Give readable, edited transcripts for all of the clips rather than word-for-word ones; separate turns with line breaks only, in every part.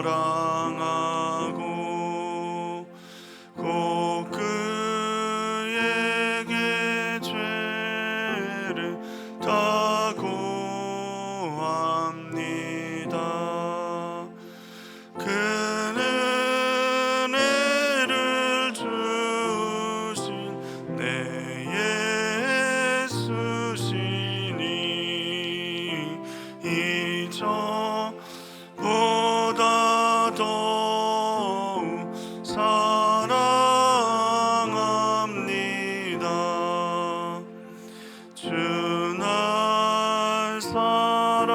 사랑하고 꼭 그에게 죄를 다 고합니다. 그는 은혜를 주신 내 예수시니 이전보다 더욱 사랑합니다. 주 날 사랑하사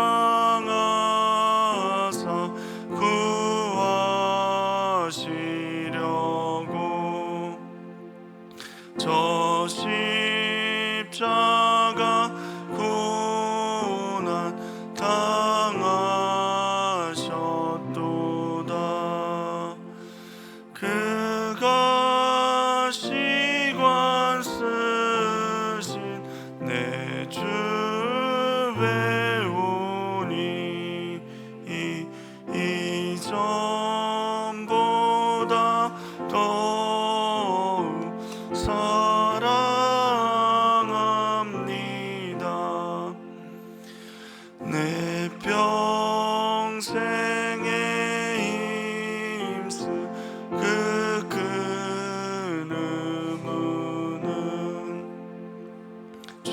구하시려고 저 십자가 고난 당하셨도다. 그가 시관 쓰신 내 주 배우니 이전보다 더욱 사랑합니다. 내 평생에 힘쓰 그 큰 의무는 주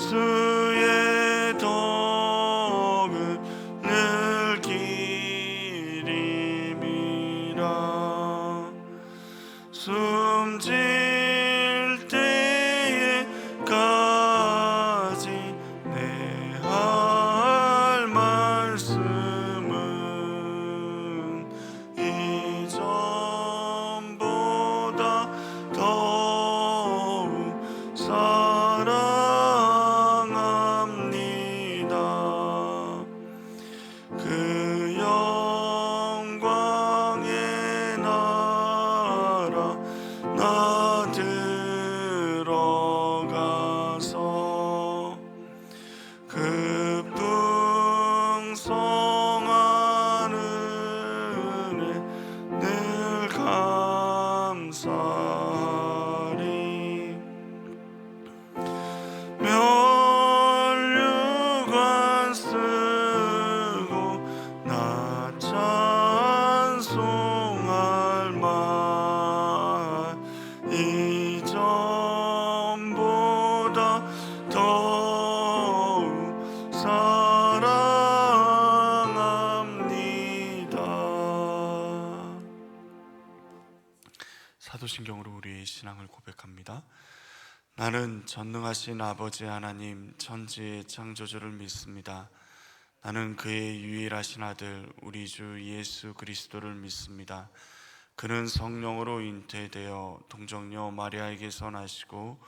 예수의 덕을 늘 기림이라. 숨질 때에까지 내 할 말씀은 이전보다 더욱 사랑합니다. 그 영광의 나라 나 들어가서 그 풍성한 은혜 늘 감사하리. 면류관 쓰고 나 찬송할 말 이전보다 더욱 사랑합니다. 사도신경으로 우리의 신앙을 고백합니다. 나는 전능하신 아버지 하나님 천지의 창조주를 믿습니다. 나는 그의 유일하신 아들 우리 주 예수 그리스도를 믿습니다. 그는 성령으로 잉태되어 동정녀 마리아에게서 나시고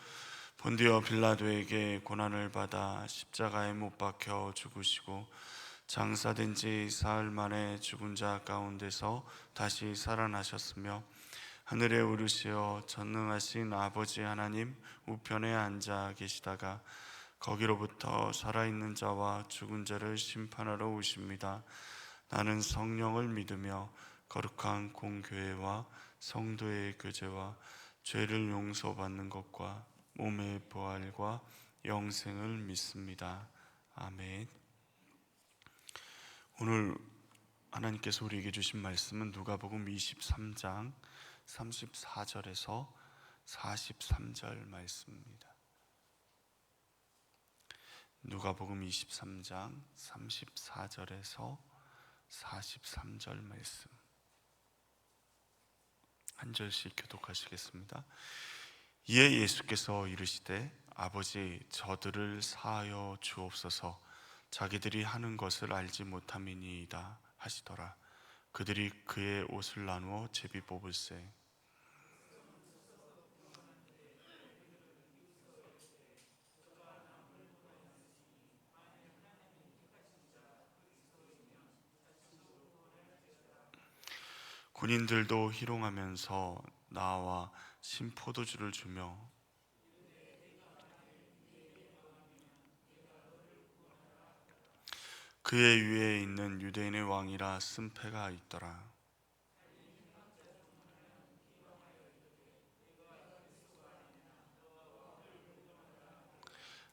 본디오 빌라도에게 고난을 받아 십자가에 못 박혀 죽으시고 장사된 지 사흘 만에 죽은 자 가운데서 다시 살아나셨으며 하늘에 오르시어 전능하신 아버지 하나님 우편에 앉아 계시다가 거기로부터 살아있는 자와 죽은 자를 심판하러 오십니다. 나는 성령을 믿으며 거룩한 공교회와 성도의 교제와 죄를 용서받는 것과 몸의 부활과 영생을 믿습니다. 아멘. 오늘 하나님께서 우리에게 주신 말씀은 누가복음 23장 34절에서 43절 말씀입니다. 누가복음 23장 34절에서 43절 말씀 한 절씩 교독하시겠습니다. 이에 예수께서 이르시되 아버지 저들을 사하여 주옵소서 자기들이 하는 것을 알지 못함이니이다 하시더라. 그들이 그의 옷을 나누어 제비 뽑을세. 군인들도 희롱하면서 나와 신포도주를 주며 그의 위에 있는 유대인의 왕이라 쓴패가 있더라.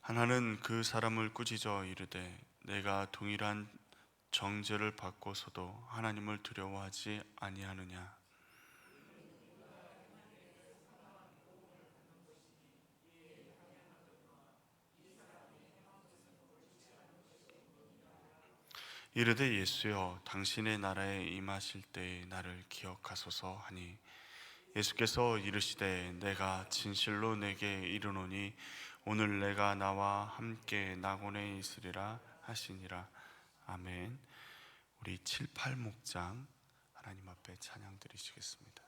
하나는 그 사람을 꾸짖어 이르되 내가 동일한 정죄를 받고서도 하나님을 두려워하지 아니하느냐. 이르되 예수여 당신의 나라에 임하실 때에 나를 기억하소서 하니 예수께서 이르시되 내가 진실로 내게 이르노니 오늘 내가 나와 함께 낙원에 있으리라 하시니라. 아멘. 우리 7, 8목장 하나님 앞에 찬양 드리시겠습니다.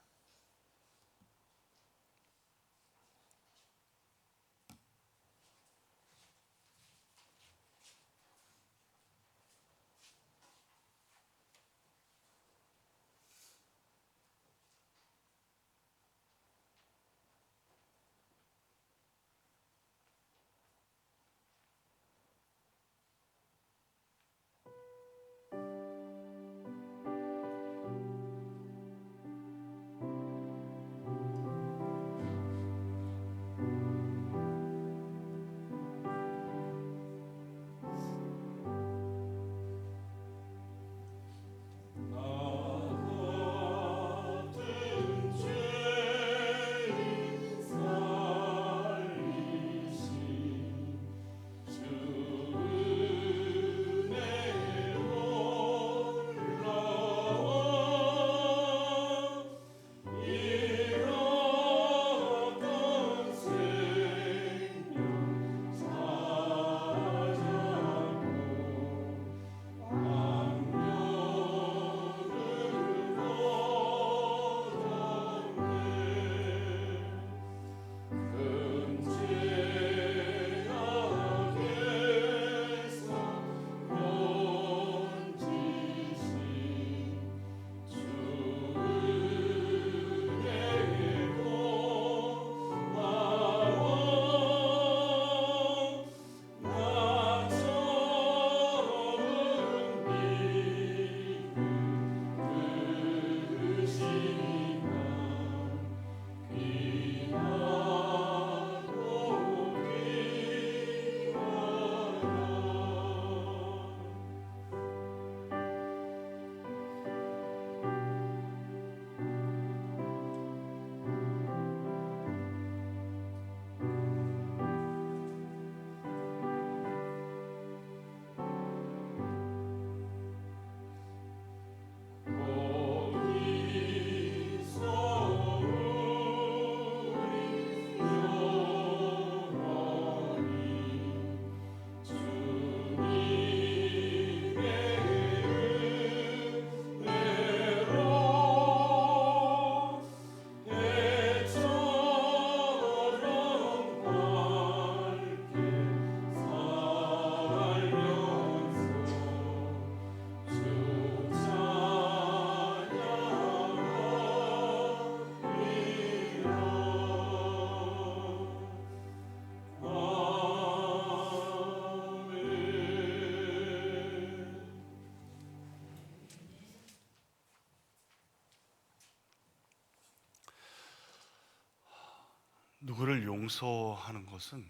누구를 용서하는 것은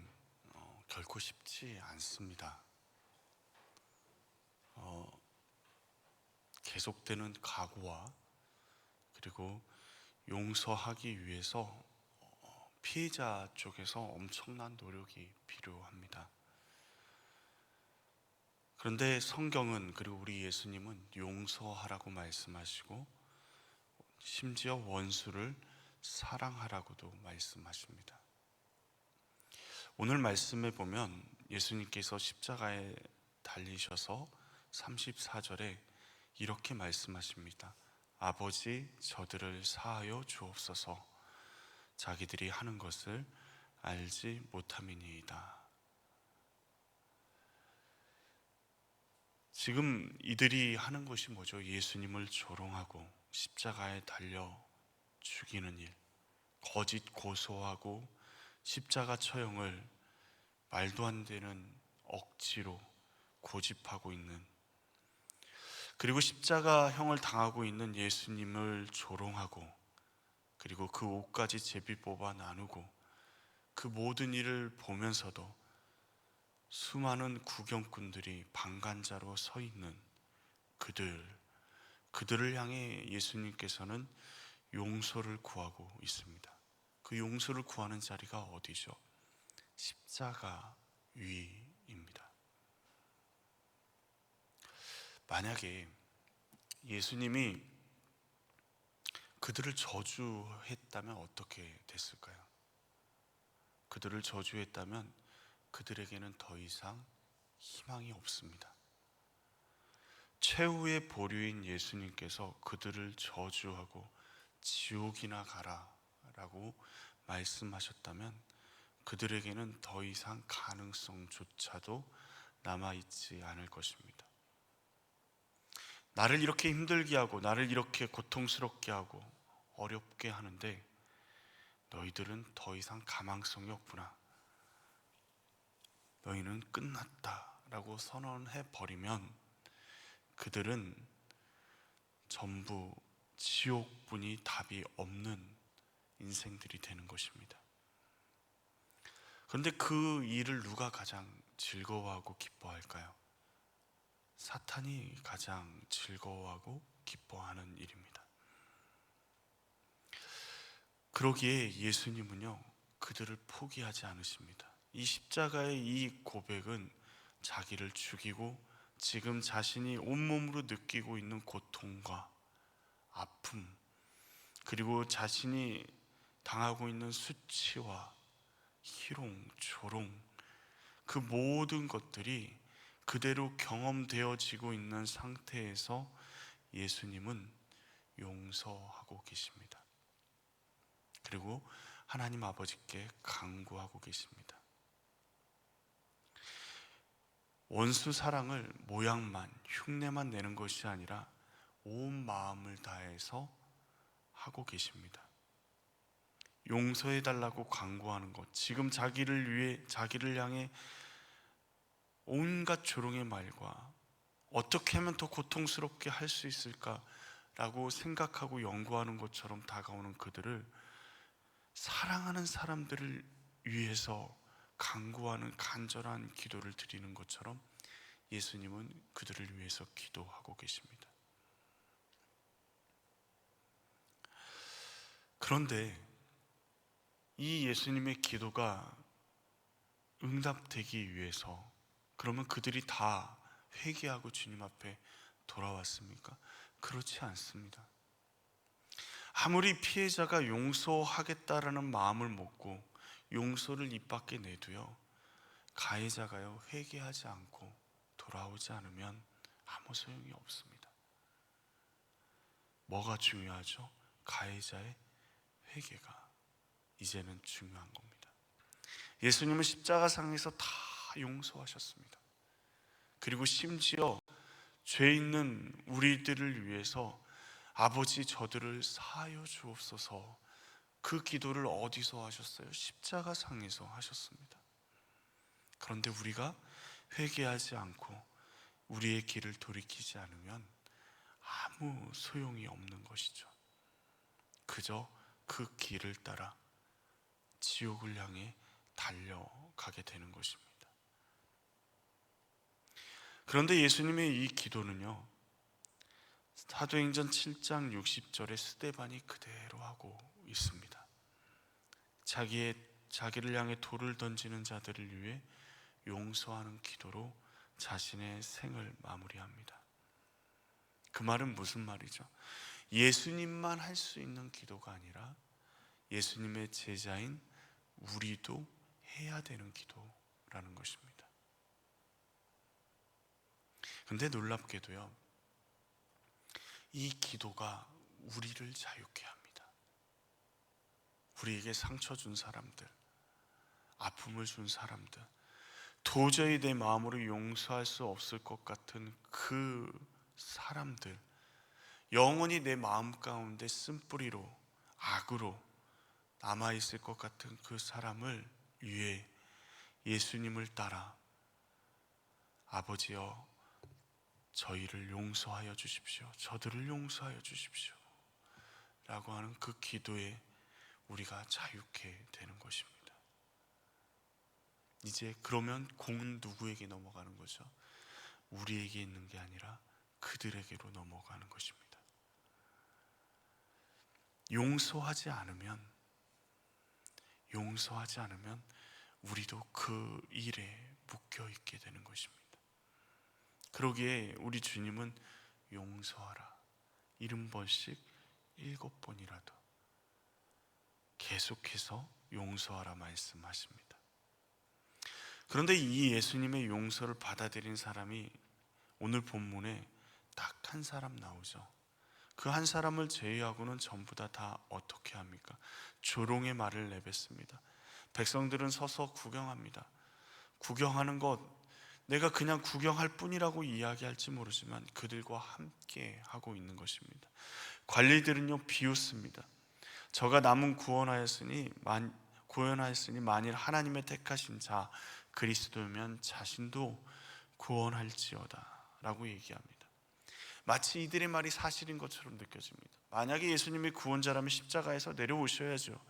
결코 쉽지 않습니다. 계속되는 각오와 그리고 용서하기 위해서 피해자 쪽에서 엄청난 노력이 필요합니다. 그런데 성경은 그리고 우리 예수님은 용서하라고 말씀하시고 심지어 원수를 사랑하라고도 말씀하십니다. 오늘 말씀에 보면 예수님께서 십자가에 달리셔서 34절에 이렇게 말씀하십니다. 아버지 저들을 사하여 주옵소서 자기들이 하는 것을 알지 못함이니이다. 지금 이들이 하는 것이 뭐죠? 예수님을 조롱하고 십자가에 달려 죽이는 일, 거짓 고소하고 십자가 처형을 말도 안 되는 억지로 고집하고 있는 그리고 십자가형을 당하고 있는 예수님을 조롱하고, 그리고 그 옷까지 제비 뽑아 나누고, 그 모든 일을 보면서도 수많은 구경꾼들이 방관자로 서 있는 그들을 향해 예수님께서는 용서를 구하고 있습니다. 그 용서를 구하는 자리가 어디죠? 십자가 위입니다. 만약에 예수님이 그들을 저주했다면 어떻게 됐을까요? 그들을 저주했다면 그들에게는 더 이상 희망이 없습니다. 최후의 보류인 예수님께서 그들을 저주하고 지옥이나 가라 라고 말씀하셨다면 그들에게는 더 이상 가능성조차도 남아있지 않을 것입니다. 나를 이렇게 힘들게 하고, 나를 이렇게 고통스럽게 하고 어렵게 하는데 너희들은 더 이상 가망성이 없구나, 너희는 끝났다 라고 선언해 버리면 그들은 전부 지옥뿐이 답이 없는 인생들이 되는 것입니다. 그런데 그 일을 누가 가장 즐거워하고 기뻐할까요? 사탄이 가장 즐거워하고 기뻐하는 일입니다. 그러기에 예수님은요, 그들을 포기하지 않으십니다. 이 십자가의 이 고백은 자기를 죽이고 지금 자신이 온몸으로 느끼고 있는 고통과 아픔, 그리고 자신이 당하고 있는 수치와 희롱, 조롱, 그 모든 것들이 그대로 경험되어지고 있는 상태에서 예수님은 용서하고 계십니다. 그리고 하나님 아버지께 간구하고 계십니다. 원수 사랑을 모양만, 흉내만 내는 것이 아니라 온 마음을 다해서 하고 계십니다. 용서해달라고 간구하는 것, 지금 자기를 향해 온갖 조롱의 말과 어떻게 하면 더 고통스럽게 할 수 있을까라고 생각하고 연구하는 것처럼 다가오는 그들을 사랑하는 사람들을 위해서 간구하는 간절한 기도를 드리는 것처럼 예수님은 그들을 위해서 기도하고 계십니다. 그런데 이 예수님의 기도가 응답되기 위해서, 그러면 그들이 다 회개하고 주님 앞에 돌아왔습니까? 그렇지 않습니다. 아무리 피해자가 용서하겠다라는 마음을 먹고 용서를 입 밖에 내도요, 가해자가요 회개하지 않고 돌아오지 않으면 아무 소용이 없습니다. 뭐가 중요하죠? 가해자의 회개가 이제는 중요한 겁니다. 예수님은 십자가상에서 다 용서하셨습니다. 그리고 심지어 죄 있는 우리들을 위해서 아버지 저들을 사하여 주옵소서, 그 기도를 어디서 하셨어요? 십자가상에서 하셨습니다. 그런데 우리가 회개하지 않고 우리의 길을 돌이키지 않으면 아무 소용이 없는 것이죠. 그저 그 길을 따라 지옥을 향해 달려가게 되는 것입니다. 그런데 예수님의 이 기도는요, 사도행전 7장 60절에 스데반이 그대로 하고 있습니다. 자기를 향해 돌을 던지는 자들을 위해 용서하는 기도로 자신의 생을 마무리합니다. 그 말은 무슨 말이죠? 예수님만 할 수 있는 기도가 아니라 예수님의 제자인 우리도 해야 되는 기도라는 것입니다. 근데 놀랍게도요, 이 기도가 우리를 자유케 합니다. 우리에게 상처 준 사람들, 아픔을 준 사람들, 도저히 내 마음으로 용서할 수 없을 것 같은 그 사람들, 영원히 내 마음 가운데 쓴뿌리로, 악으로 남아있을 것 같은 그 사람을 위해 예수님을 따라 아버지여 저희를 용서하여 주십시오, 저들을 용서하여 주십시오 라고 하는 그 기도에 우리가 자유케 되는 것입니다. 이제 그러면 공은 누구에게 넘어가는 거죠? 우리에게 있는 게 아니라 그들에게로 넘어가는 것입니다. 용서하지 않으면 우리도 그 일에 묶여 있게 되는 것입니다. 그러기에 우리 주님은 용서하라, 70번씩 7번이라도 계속해서 용서하라 말씀하십니다. 그런데 이 예수님의 용서를 받아들인 사람이 오늘 본문에 딱 한 사람 나오죠. 그 한 사람을 제외하고는 전부 다 어떻게 합니까? 조롱의 말을 내뱉습니다. 백성들은 서서 구경합니다. 구경하는 것, 내가 그냥 구경할 뿐이라고 이야기할지 모르지만 그들과 함께 하고 있는 것입니다. 관리들은요 비웃습니다. 저가 남은 구원하였으니 만일 하나님의 택하신 자 그리스도면 자신도 구원할지어다 라고 얘기합니다. 마치 이들의 말이 사실인 것처럼 느껴집니다. 만약에 예수님이 구원자라면 십자가에서 내려오셔야죠.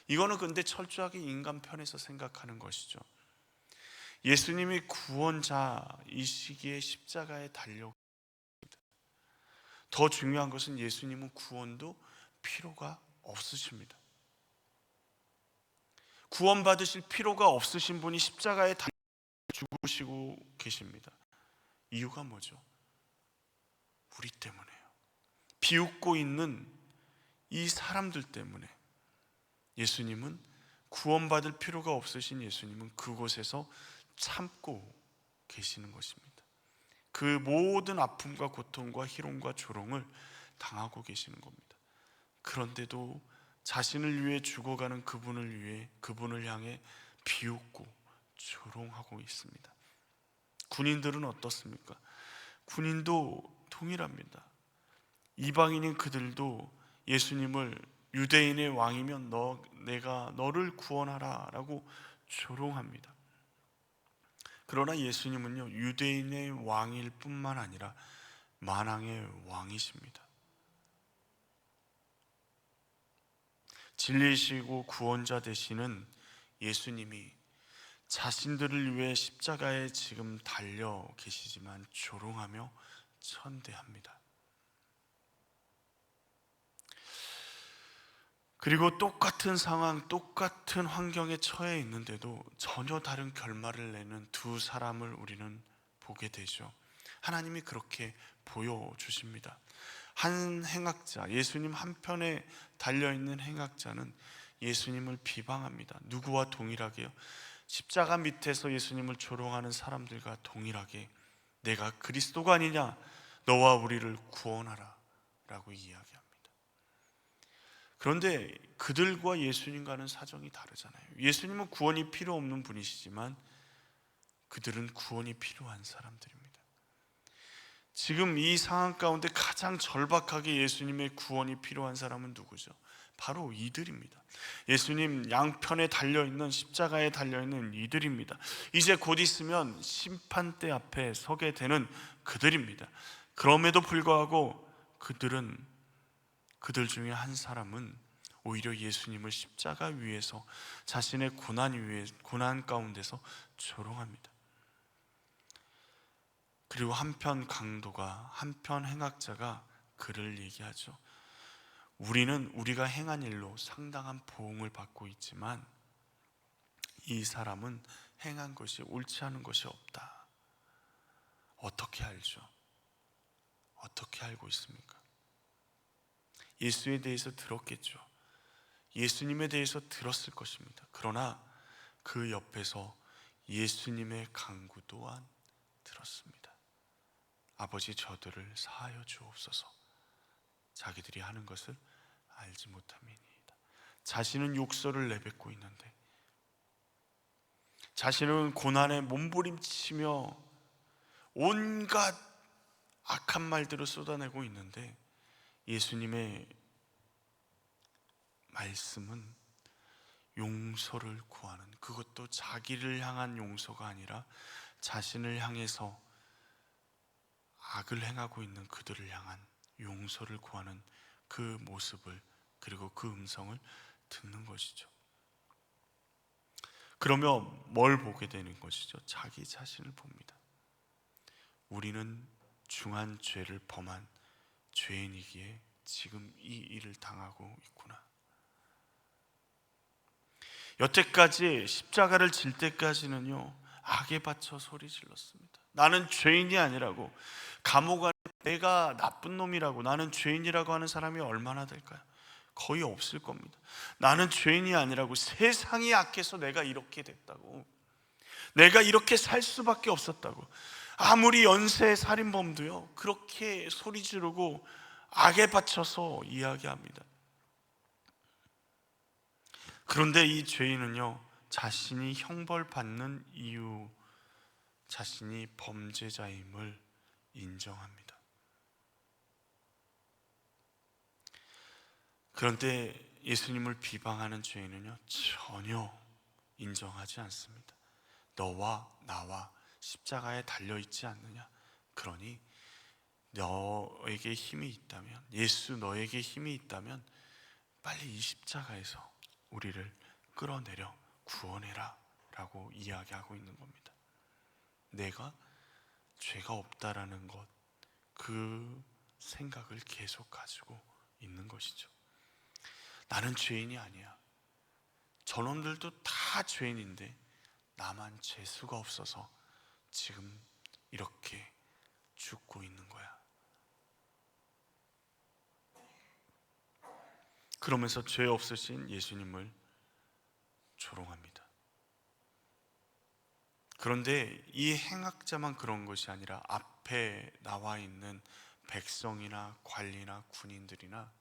이거는 근데 철저하게 인간 편에서 생각하는 것이죠. 예수님이 구원자이시기에 십자가에 달려. 더 중요한 것은 예수님은 구원도 필요가 없으십니다. 구원받으실 필요가 없으신 분이 십자가에 달려 죽으시고 계십니다. 이유가 뭐죠? 우리 때문에요. 비웃고 있는 이 사람들 때문에 예수님은, 구원받을 필요가 없으신 예수님은 그곳에서 참고 계시는 것입니다. 그 모든 아픔과 고통과 희롱과 조롱을 당하고 계시는 겁니다. 그런데도 자신을 위해 죽어가는 그분을 향해 비웃고 조롱하고 있습니다. 군인들은 어떻습니까? 군인도 동일합니다. 이방인인 그들도 예수님을 유대인의 왕이면 내가 너를 구원하라 라고 조롱합니다. 그러나 예수님은요 유대인의 왕일 뿐만 아니라 만왕의 왕이십니다. 진리이시고 구원자 되시는 예수님이 자신들을 위해 십자가에 지금 달려 계시지만 조롱하며 천대합니다. 그리고 똑같은 상황, 똑같은 환경에 처해 있는데도 전혀 다른 결말을 내는 두 사람을 우리는 보게 되죠. 하나님이 그렇게 보여주십니다. 한 행악자, 예수님 한편에 달려있는 행악자는 예수님을 비방합니다. 누구와 동일하게요? 십자가 밑에서 예수님을 조롱하는 사람들과 동일하게 내가 그리스도가 아니냐, 너와 우리를 구원하라 라고 이야기합니다. 그런데 그들과 예수님과는 사정이 다르잖아요. 예수님은 구원이 필요 없는 분이시지만 그들은 구원이 필요한 사람들입니다. 지금 이 상황 가운데 가장 절박하게 예수님의 구원이 필요한 사람은 누구죠? 바로 이들입니다. 예수님 양편에 달려있는, 십자가에 달려있는 이들입니다. 이제 곧 있으면 심판대 앞에 서게 되는 그들입니다. 그럼에도 불구하고 그들 중에 한 사람은 오히려 예수님을 십자가 위에서 자신의 고난 가운데서 조롱합니다. 그리고 한편 강도가, 한편 행악자가 그를 얘기하죠. 우리는 우리가 행한 일로 상당한 보응을 받고 있지만 이 사람은 행한 것이 옳지 않은 것이 없다. 어떻게 알죠? 어떻게 알고 있습니까? 예수에 대해서 들었겠죠. 예수님에 대해서 들었을 것입니다. 그러나 그 옆에서 예수님의 간구 또한 들었습니다. 아버지, 저들을 사하여 주옵소서. 자기들이 하는 것을 알지 못함이니이다. 자신은 욕설을 내뱉고 있는데, 자신은 고난에 몸부림치며 온갖 악한 말들을 쏟아내고 있는데 예수님의 말씀은 용서를 구하는, 그것도 자기를 향한 용서가 아니라 자신을 향해서 악을 행하고 있는 그들을 향한 용서를 구하는 그 모습을, 그리고 그 음성을 듣는 것이죠. 그러면 뭘 보게 되는 것이죠? 자기 자신을 봅니다. 우리는 중한 죄를 범한 죄인이기에 지금 이 일을 당하고 있구나. 여태까지 십자가를 질 때까지는요, 악에 받쳐 소리 질렀습니다. 나는 죄인이 아니라고, 감옥 안에 내가 나쁜 놈이라고, 나는 죄인이라고 하는 사람이 얼마나 될까요? 거의 없을 겁니다. 나는 죄인이 아니라고, 세상이 악해서 내가 이렇게 됐다고, 내가 이렇게 살 수밖에 없었다고, 아무리 연쇄 살인범도요 그렇게 소리 지르고 악에 받쳐서 이야기합니다. 그런데 이 죄인은요, 자신이 형벌받는 이유, 자신이 범죄자임을 인정합니다. 그런데 예수님을 비방하는 죄인은요, 전혀 인정하지 않습니다. 너와 나와 십자가에 달려있지 않느냐? 그러니 너에게 힘이 있다면, 예수 너에게 힘이 있다면 빨리 이 십자가에서 우리를 끌어내려 구원해라 라고 이야기하고 있는 겁니다. 내가 죄가 없다라는 것, 그 생각을 계속 가지고 있는 것이죠. 나는 죄인이 아니야. 저놈들도 다 죄인인데 나만 죄수가 없어서 지금 이렇게 죽고 있는 거야. 그러면서 죄 없으신 예수님을 조롱합니다. 그런데 이 행악자만 그런 것이 아니라 앞에 나와 있는 백성이나 관리나 군인들이나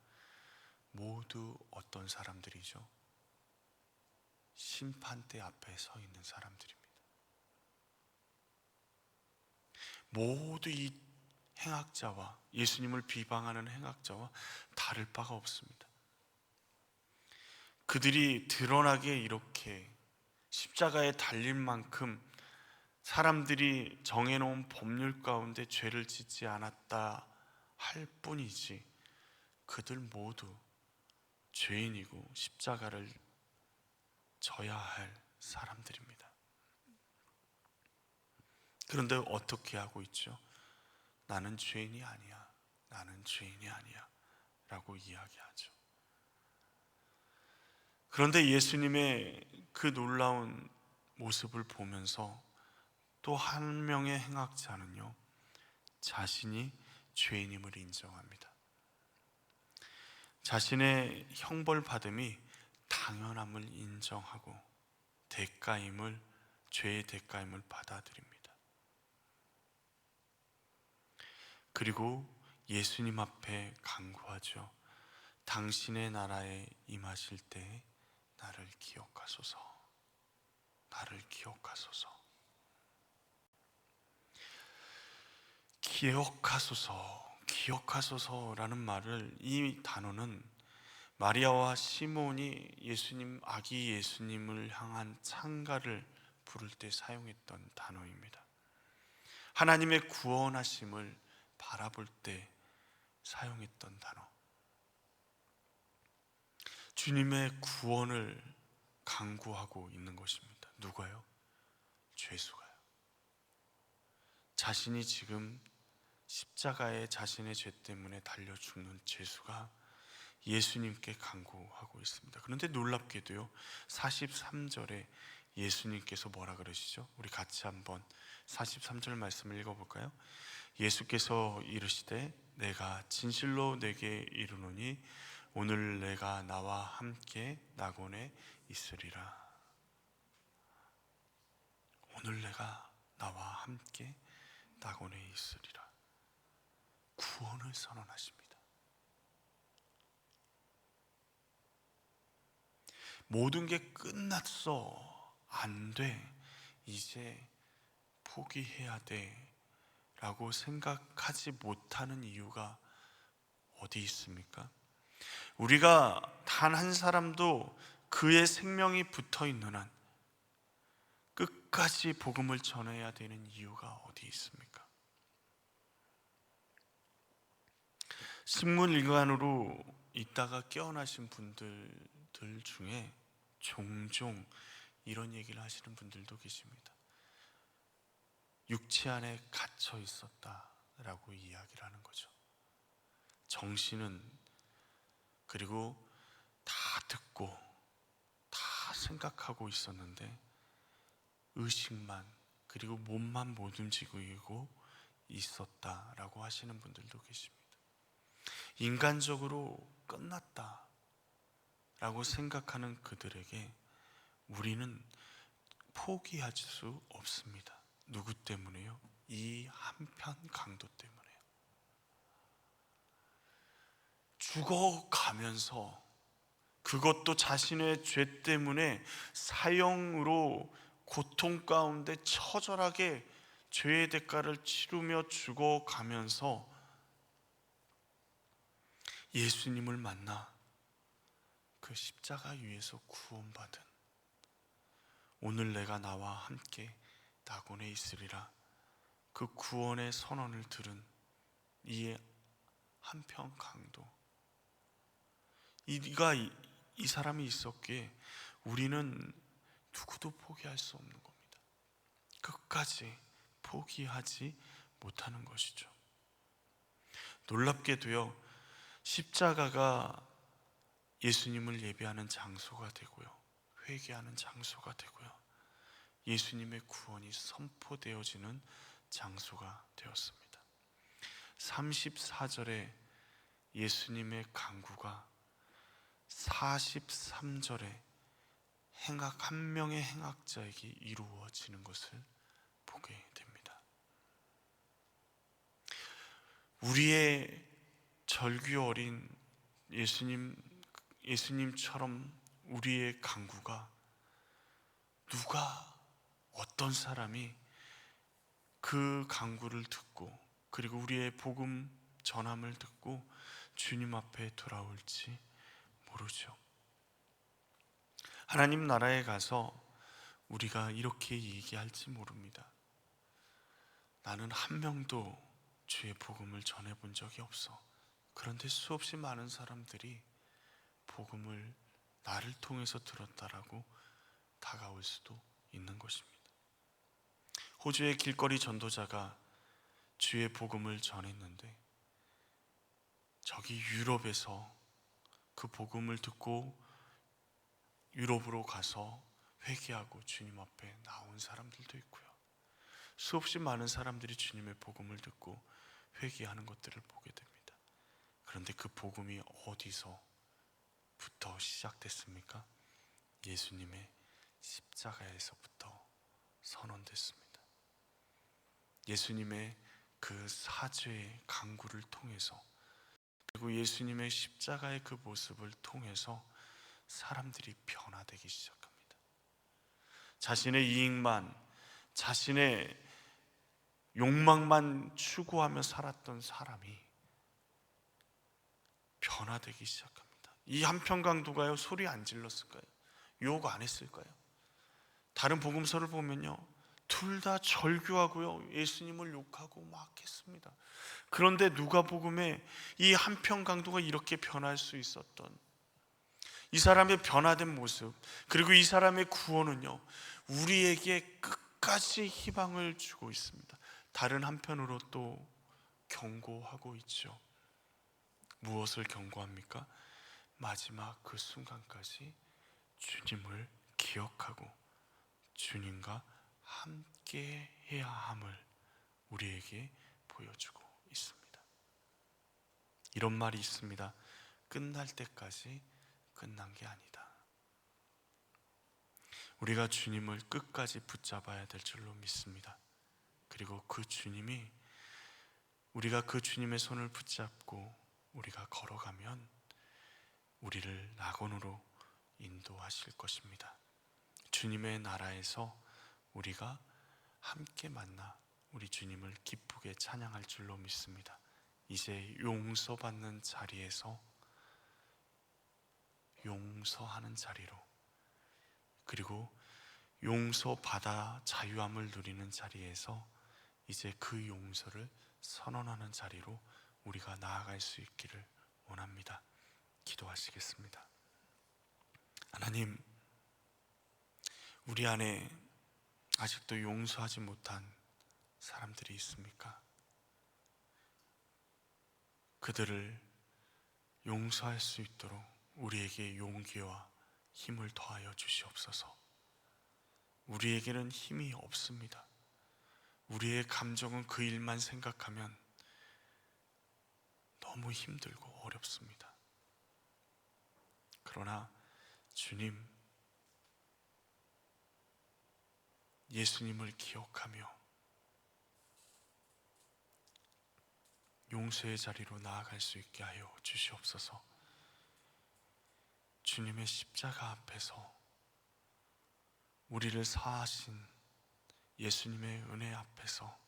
모두 어떤 사람들이죠? 심판대 앞에 서 있는 사람들입니다. 모두 이 행악자와, 예수님을 비방하는 행악자와 다를 바가 없습니다. 그들이 드러나게 이렇게 십자가에 달릴 만큼 사람들이 정해놓은 법률 가운데 죄를 짓지 않았다 할 뿐이지, 그들 모두 죄인이고 십자가를 져야 할 사람들입니다. 그런데 어떻게 하고 있죠? 나는 죄인이 아니야, 나는 죄인이 아니야 라고 이야기하죠. 그런데 예수님의 그 놀라운 모습을 보면서 또 한 명의 행악자는요, 자신이 죄인임을 인정합니다. 자신의 형벌받음이 당연함을 인정하고 대가임을, 죄의 대가임을 받아들입니다. 그리고 예수님 앞에 간구하죠. 당신의 나라에 임하실 때 나를 기억하소서, 나를 기억하소서. 기억하소서, 기억하소서라는 말을, 이 단어는 마리아와 시몬이 예수님, 아기 예수님을 향한 찬가를 부를 때 사용했던 단어입니다. 하나님의 구원하심을 바라볼 때 사용했던 단어. 주님의 구원을 간구하고 있는 것입니다. 누가요? 죄수가요. 자신이 지금 십자가에 자신의 죄 때문에 달려 죽는 죄수가 예수님께 간구하고 있습니다. 그런데 놀랍게도요, 43절에 예수님께서 뭐라 그러시죠? 우리 같이 한번 43절 말씀을 읽어볼까요? 예수께서 이르시되 내가 진실로 내게 이르노니 오늘 내가 나와 함께 낙원에 있으리라. 오늘 내가 나와 함께 낙원에 있으리라. 구원을 선언하십니다. 모든 게 끝났어, 안 돼, 이제 포기해야 돼 라고 생각하지 못하는 이유가 어디 있습니까? 우리가 단 한 사람도 그의 생명이 붙어 있는 한 끝까지 복음을 전해야 되는 이유가 어디 있습니까? 식물인간으로 있다가 깨어나신 분들 중에 종종 이런 얘기를 하시는 분들도 계십니다. 육체 안에 갇혀 있었다라고 이야기를 하는 거죠. 정신은, 그리고 다 듣고 다 생각하고 있었는데 의식만, 그리고 몸만 못 움직이고 있었다라고 하시는 분들도 계십니다. 인간적으로 끝났다라고 생각하는 그들에게 우리는 포기할 수 없습니다. 누구 때문에요? 이 한편 강도 때문에요. 죽어가면서, 그것도 자신의 죄 때문에 사형으로 고통 가운데 처절하게 죄의 대가를 치르며 죽어가면서 예수님을 만나 그 십자가 위에서 구원받은, 오늘 내가 나와 함께 낙원에 있으리라, 그 구원의 선언을 들은 이 한편 강도, 이 사람이 있었기에 우리는 누구도 포기할 수 없는 겁니다. 끝까지 포기하지 못하는 것이죠. 놀랍게도요, 십자가가 예수님을 예배하는 장소가 되고요, 회개하는 장소가 되고요, 예수님의 구원이 선포되어지는 장소가 되었습니다. 34절에 예수님의 강구가 43절에 한 명의 행악자에게 이루어지는 것을 보게 됩니다. 우리의 절규 어린 예수님처럼 우리의 강구가, 누가, 어떤 사람이 그 강구를 듣고, 그리고 우리의 복음 전함을 듣고 주님 앞에 돌아올지 모르죠. 하나님 나라에 가서 우리가 이렇게 얘기할지 모릅니다. 나는 한 명도 주의 복음을 전해본 적이 없어. 그런데 수없이 많은 사람들이 복음을 나를 통해서 들었다라고 다가올 수도 있는 것입니다. 호주의 길거리 전도자가 주의 복음을 전했는데, 저기 유럽에서 그 복음을 듣고 유럽으로 가서 회개하고 주님 앞에 나온 사람들도 있고요, 수없이 많은 사람들이 주님의 복음을 듣고 회개하는 것들을 보게 됩니다. 그런데 그 복음이 어디서부터 시작됐습니까? 예수님의 십자가에서부터 선언됐습니다. 예수님의 그 사죄의 강구를 통해서, 그리고 예수님의 십자가의 그 모습을 통해서 사람들이 변화되기 시작합니다. 자신의 이익만, 자신의 욕망만 추구하며 살았던 사람이 변화되기 시작합니다. 이 한편 강도가요, 소리 안 질렀을까요? 욕 안 했을까요? 다른 복음서를 보면요, 둘 다 절규하고요, 예수님을 욕하고 막 했습니다. 그런데 누가복음에 이 한편 강도가 이렇게 변할 수 있었던 이 사람의 변화된 모습, 그리고 이 사람의 구원은요, 우리에게 끝까지 희망을 주고 있습니다. 다른 한편으로 또 경고하고 있죠. 무엇을 경고합니까? 마지막 그 순간까지 주님을 기억하고 주님과 함께 해야 함을 우리에게 보여주고 있습니다. 이런 말이 있습니다. 끝날 때까지 끝난 게 아니다. 우리가 주님을 끝까지 붙잡아야 될 줄로 믿습니다. 그리고 그 주님이, 우리가 그 주님의 손을 붙잡고 우리가 걸어가면 우리를 낙원으로 인도하실 것입니다. 주님의 나라에서 우리가 함께 만나 우리 주님을 기쁘게 찬양할 줄로 믿습니다. 이제 용서받는 자리에서 용서하는 자리로, 그리고 용서받아 자유함을 누리는 자리에서 이제 그 용서를 선언하는 자리로 우리가 나아갈 수 있기를 원합니다. 기도하시겠습니다. 하나님, 우리 안에 아직도 용서하지 못한 사람들이 있습니까? 그들을 용서할 수 있도록 우리에게 용기와 힘을 더하여 주시옵소서. 우리에게는 힘이 없습니다. 우리의 감정은 그 일만 생각하면 너무 힘들고 어렵습니다. 그러나 주님, 예수님을 기억하며 용서의 자리로 나아갈 수 있게 하여 주시옵소서. 주님의 십자가 앞에서 우리를 사하신 예수님의 은혜 앞에서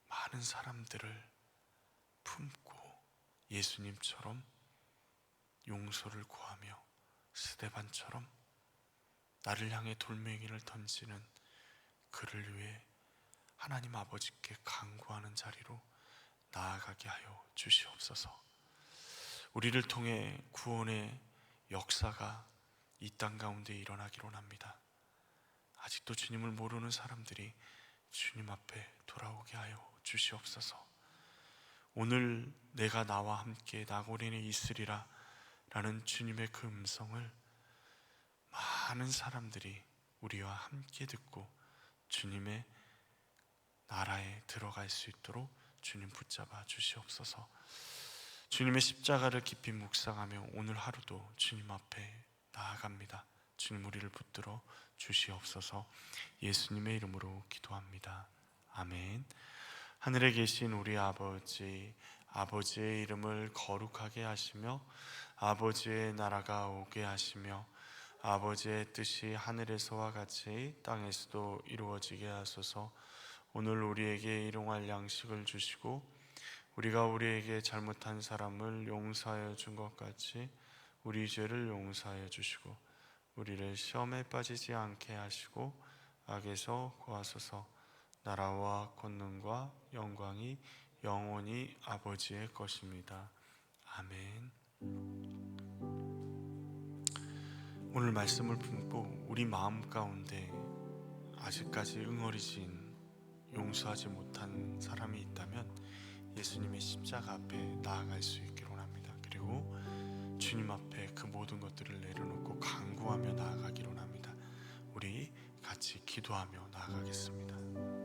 많은 사람들을 품고 예수님처럼 용서를 구하며 스데반처럼 나를 향해 돌멩이를 던지는 그를 위해 하나님 아버지께 간구하는 자리로 나아가게 하여 주시옵소서. 우리를 통해 구원의 역사가 이 땅 가운데 일어나기로 합니다. 아직도 주님을 모르는 사람들이 주님 앞에 돌아오게 하여 주시옵소서. 오늘 내가 나와 함께 나고린에 있으리라 라는 주님의 그 음성을 많은 사람들이 우리와 함께 듣고 주님의 나라에 들어갈 수 있도록 주님 붙잡아 주시옵소서. 주님의 십자가를 깊이 묵상하며 오늘 하루도 주님 앞에 나아갑니다. 주님, 우리를 붙들어 주시옵소서. 예수님의 이름으로 기도합니다. 아멘. 하늘에 계신 우리 아버지, 아버지의 이름을 거룩하게 하시며 아버지의 나라가 오게 하시며 아버지의 뜻이 하늘에서와 같이 땅에서도 이루어지게 하소서. 오늘 우리에게 일용할 양식을 주시고 우리가 우리에게 잘못한 사람을 용서하여 준 것 같이 우리 죄를 용서하여 주시고 우리를 시험에 빠지지 않게 하시고 악에서 구하소서. 나라와 권능과 영광이 영원히 아버지의 것입니다. 아멘. 오늘 말씀을 품고 우리 마음 가운데 아직까지 응어리진 용서하지 못한 사람이 있다면 예수님의 십자가 앞에 나아갈 수 있기를 원합니다. 그리고 주님 앞에 그 모든 것들을 내려놓고 간구하며 나아가기를 원합니다. 우리 같이 기도하며 나아가겠습니다.